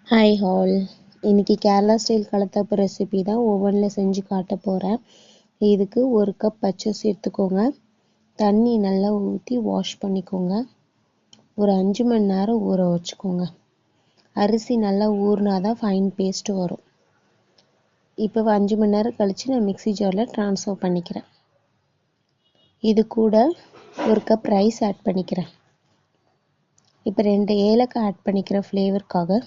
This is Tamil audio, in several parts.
ஹாய் ஹால், இன்னைக்கு கேரளா ஸ்டைல் கலத்தப்ப ரெசிபி தான் ஓவனில் செஞ்சு காட்ட போகிறேன். இதுக்கு 1 கப் பச்சரிசி எடுத்துக்கோங்க. தண்ணி நல்லா ஊற்றி வாஷ் பண்ணிக்கோங்க. ஒரு 5 மணி நேரம் ஊற வச்சுக்கோங்க. அரிசி நல்லா ஊறினா தான் ஃபைன் பேஸ்ட் வரும். இப்போ 5 மணி நேரம் கழித்து நான் மிக்ஸி ஜாரில் ட்ரான்ஸ்ஃபர் பண்ணிக்கிறேன். இது கூட 1 கப் ரைஸ் ஆட் பண்ணிக்கிறேன். இப்போ 2 ஏலக்காய் ஆட் பண்ணிக்கிறேன் ஃப்ளேவருக்காக.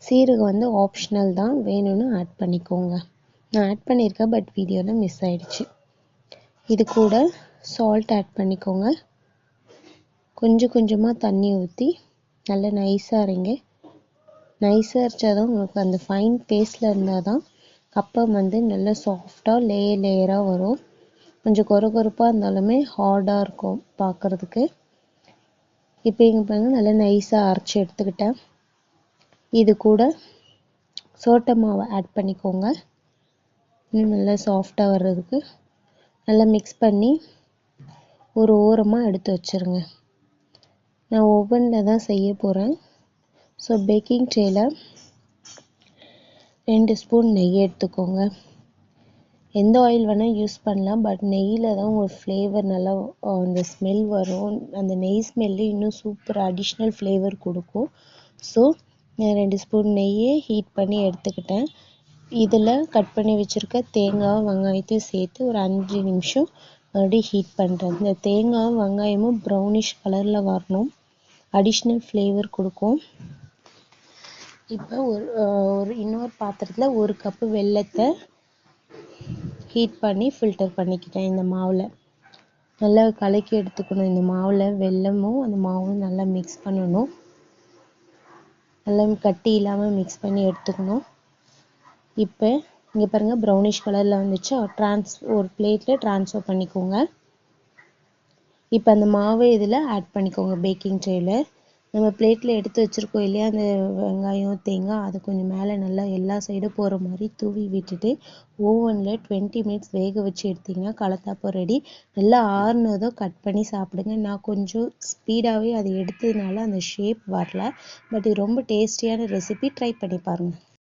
சீரகம் ஆப்ஷனல் தான், வேணும்னு ஆட் பண்ணிக்கோங்க. நான் ஆட் பண்ணியிருக்கேன், பட் வீடியோவில் மிஸ் ஆயிடுச்சு. இது கூட சால்ட் ஆட் பண்ணிக்கோங்க. கொஞ்சம் கொஞ்சமாக தண்ணி ஊற்றி நல்லா நைஸாக அரைங்க. நைஸாக அரைச்சா தான் உங்களுக்கு அந்த ஃபைன் பேஸ்டில் இருந்தால் தான் அப்பம் நல்லா சாஃப்டாக லேயராக வரும். கொஞ்சம் கொரகொரப்பாக இருந்தாலுமே ஹார்டாக இருக்கும் பார்க்குறதுக்கு. இப்போ இங்கே பாருங்கள், நல்லா நைஸாக அரைச்சி எடுத்துக்கிட்டேன். இது கூட சோட்டை மாவை ஆட் பண்ணிக்கோங்க. இன்னும் நல்லா சாஃப்டாக வர்றதுக்கு நல்லா மிக்ஸ் பண்ணி ஒரு ஓரமாக எடுத்து வச்சுருங்க. நான் ஓவனில் தான் செய்ய போகிறேன். ஸோ பேக்கிங் ட்ரேயில் 2 ஸ்பூன் நெய் எடுத்துக்கோங்க. எந்த ஆயில் வேணால் யூஸ் பண்ணலாம், பட் நெய்யில் தான் உங்களுக்கு ஃப்ளேவர் நல்லா அந்த ஸ்மெல் வரும். அந்த நெய் ஸ்மெல்லு இன்னும் சூப்பர் அடிஷ்னல் ஃப்ளேவர் கொடுக்கும். ஸோ நான் 2 ஸ்பூன் நெய்யை ஹீட் பண்ணி எடுத்துக்கிட்டேன். இதில் கட் பண்ணி வச்சுருக்க தேங்காய் வெங்காயத்தையும் சேர்த்து ஒரு 5 நிமிஷம் மறுபடியும் ஹீட் பண்ணுறேன். இந்த தேங்காயும் வெங்காயமும் ப்ரௌனிஷ் கலரில் வரணும், அடிஷ்னல் ஃப்ளேவர் கொடுக்கும். இப்போ இன்னொரு பாத்திரத்தில் 1 கப்பு வெல்லத்தை ஹீட் பண்ணி ஃபில்டர் பண்ணிக்கிட்டேன். இந்த மாவில் நல்லா கலக்கி எடுத்துக்கணும். இந்த மாவில் வெல்லமும் அந்த மாவும் நல்லா மிக்ஸ் பண்ணணும். நல்லா கட்டி இல்லாமல் மிக்ஸ் பண்ணி எடுத்துக்கணும். இப்போ இங்கே பாருங்கள், ப்ரௌனிஷ் கலரில் வந்துச்சு. ஒரு பிளேட்டில் ட்ரான்ஸ்ஃபர் பண்ணிக்கோங்க. இப்போ அந்த மாவை இதில் ஆட் பண்ணிக்கோங்க. பேக்கிங் ட்ரேயில் நம்ம பிளேட்டில் எடுத்து வச்சுருக்கோம் இல்லையா, அந்த வெங்காயம் தேங்காய் அது கொஞ்சம் மேலே நல்லா எல்லா சைடும் போகிற மாதிரி தூவி விட்டுட்டு ஓவனில் 20 மினிட்ஸ் வேக வச்சு எடுத்திங்கன்னா கலத்தாப்பம் ரெடி. நல்லா ஆறுனதும் கட் பண்ணி சாப்பிடுங்க. நான் கொஞ்சம் ஸ்பீடாகவே அதை எடுத்ததுனால அந்த ஷேப் வரல, பட் இது ரொம்ப டேஸ்டியான ரெசிபி. ட்ரை பண்ணி பாருங்கள்.